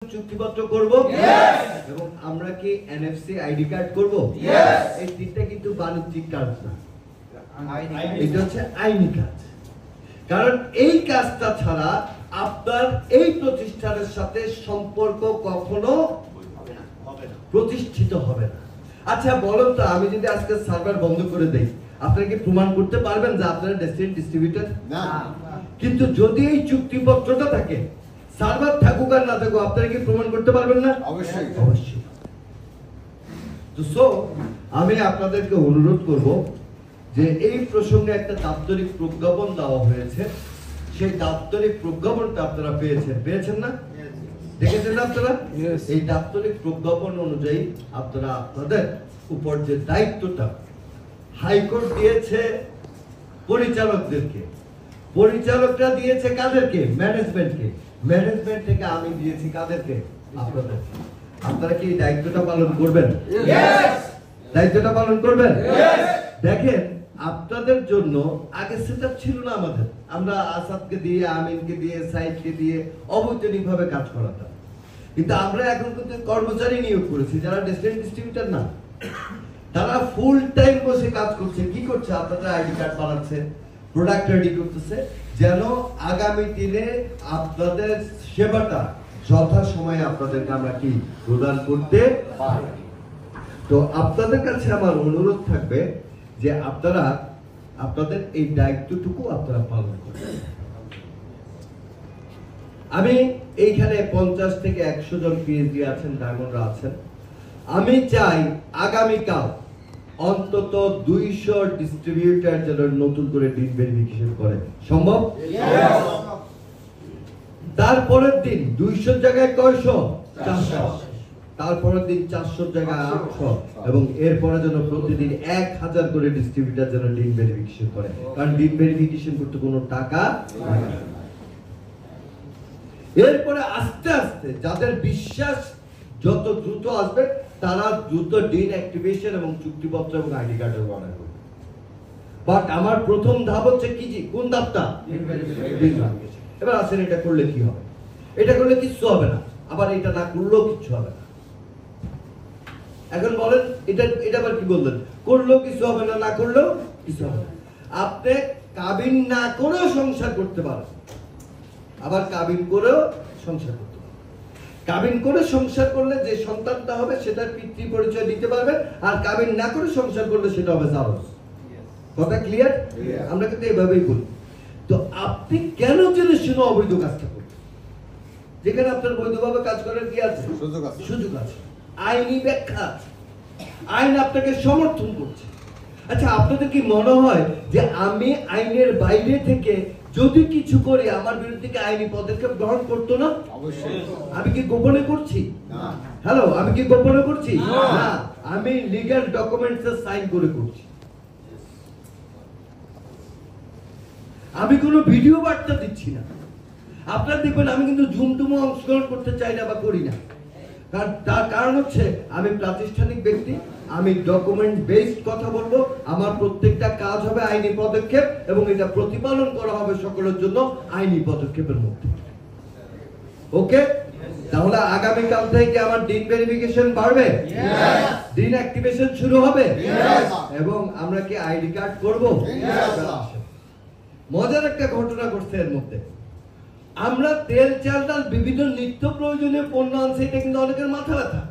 চুক্তিপত্র করব এবং আমরা কি এনএফসি আইডি কার্ড করব। এই তিনটা কিন্তু বাণিজ্যিক কাজ না, এটা হচ্ছে আইনি কাজ। কারণ এই কাজটা ছাড়া আপনার এই প্রতিষ্ঠানের সাথে সম্পর্ক কখনো প্রতিষ্ঠিত হবে না। আচ্ছা বলুন তো, আমি যদি আজকে সার্ভার বন্ধ করে দেই, আপনারা কি প্রমাণ করতে পারবেন যে আপনারা ডেস্টিনি ডিস্ট্রিবিউটর? না। কিন্তু যদি এই চুক্তিপত্রটা থাকে, সার্ভার থাকুক আর না থাকুক, আপনারা কি প্রমাণ করতে পারবেন না? অবশ্যই অবশ্যই। তো আমি আপনাদেরকে অনুরোধ করব যে এই প্রসঙ্গে একটা দাপ্তরিক প্রজ্ঞাপন দেওয়া হয়েছে, সেই দাপ্তরিক প্রজ্ঞাপনটা আপনারা পেয়েছেন না? দেখেছেন না আপনারা? এই দাপ্তরিক প্রজ্ঞাপন অনুযায়ী আপনারা আপনাদের উপর যে দায়িত্বটা হাইকোর্ট দিয়েছে পরিচালকদেরকে, পরিচালকরা দিয়েছে কাদেরকে? ম্যানেজমেন্টকে। ম্যানেজমেন্ট থেকে আমি দিয়েছি কাদেরকে? আপনাদের। আপনারা কি দায়িত্বটা পালন করবেন? দায়িত্বটা পালন করবেন? দেখেন, আপনাদের জন্য আগে সেটআপ ছিল না আমাদের। আমরা আসাদকে দিয়ে, আমিনকে দিয়ে, সাইদকে দিয়ে অবৈতনিক ভাবে কাজ করাতাম। কিন্তু আমরা এখন কিন্তু কর্মচারী নিয়োগ করেছি যারা ডেস্টিনি ডিস্ট্রিবিউটর না, তারা ফুল টাইম বসে কাজ করছে। কি করছে? আপনাদের আইডি কার্ড বানাচ্ছে, প্রোডাক্ট রেডি করতেছে, যেন আগামী দিনে আপনাদের সেবাটা যথা সময়ে আপনাদেরকে আমরা কি প্রদান করতে পারি। তো আপনাদের কাছে আমার অনুরোধ থাকবে যে আপনারা আপনাদের এই দায়িত্বটুকু আপনারা পালন করবেন। আমি এইখানে 50 থেকে 100 জন পিএইচডি আছেন, ডায়মন্ডরা আছেন। আমি চাই আগামীকাল অন্তত 200 ডিস্ট্রিবিউটর যেন নতুন করে ডিন ভেরিফিকেশন করে। সম্ভব? তারপরের দিন 200 জায়গায় কয়শো? 400। তারপরের দিন 400 জায়গায় 800, এবং এরপরে যেন প্রতিদিন 1000 করে ডিস্ট্রিবিউটর যেন ডিন ভেরিফিকেশন করে। কারণ ডিন ভেরিফিকেশন করতে কোনো টাকা লাগে না। এরপরে আস্তে আস্তে যাদের বিশ্বাস যত দ্রুত আসবে, তারা দ্রুত ডিন অ্যাক্টিভেশন এবং চুক্তিপত্র এবং আইডি কার্ডের অর্ডার করবে। বাট আমার প্রথম ধাপ হচ্ছে কি? কোন ধাপটা? Dean verification. এবার আসেন, এটা করলে কি হবে? এটা করলে কিছু হবে না, আবার এটা না করলেও কিছু হবে না। এখন বলেন, এটা আবার কি বললেন? করলেও কিছু হবে না, না করলেও কিছু হবে না। আপনি কাবিন না করেও সংসার করতে পারেন, আবার কাবিন করেও সংসার করতে পারেন। কাবিন করে সংসার করলে যে সন্তানটা হবে সেটার পিতৃ পরিচয় দিতে পারবে, আর কাবিন না করে সংসার করলে সেটা হবে জারজ। কথা ক্লিয়ার? আমরা কিন্তু এইভাবেই বলি। তো আপনি কেন জেনে শুনে অবৈধ কাজটা করবেন, যেখানে আপনার বৈধভাবে কাজ করার কি আছে? সুযোগ আছে, আইনি ব্যাখ্যা আছে, আইন আপনাকে সমর্থন করছে। আচ্ছা, আপনাদের কি মনে হয় যে আমি আইনের বাইরে থেকে যদি কিছু করি আমার বিরুদ্ধে কি আইনি পদক্ষেপ গ্রহণ করতো না? অবশ্যই। আমি কি গোপনে করছি? না। হ্যালো, আমি কি গোপনে করছি? না, আমি লিগ্যাল ডকুমেন্টসে সাইন করে করছি। আমি কোনো ভিডিও বার্তা দিচ্ছি না। আপনারা দেখবেন আমি কিন্তু জুমটুমো অংশগ্রহণ করতে চাই না বা করি না। তার কারণ হচ্ছে আমি প্রাতিষ্ঠানিক ব্যক্তি, আমি ডকুমেন্ট বেসড কথা বলবো। আমার প্রত্যেকটা কাজ হবে আইনি পদক্ষেপ, এবং এটা প্রতিপালন করা হবে সকলের জন্য আইনি পদক্ষেপের মধ্যে। ওকে? তাহলে আগামীকাল থেকে আমার ডিন ভেরিফিকেশন বাড়বে, ডিন অ্যাক্টিভেশন শুরু হবে, এবং আমরা কি আইডি কার্ড করব? মজার একটা ঘটনা ঘটছে এর মধ্যে। আমরা তেল, চাল, ডাল, বিভিন্ন নিত্য প্রয়োজনীয় পণ্য আনছি, এটা কিন্তু অনেকের মাথা ব্যথা।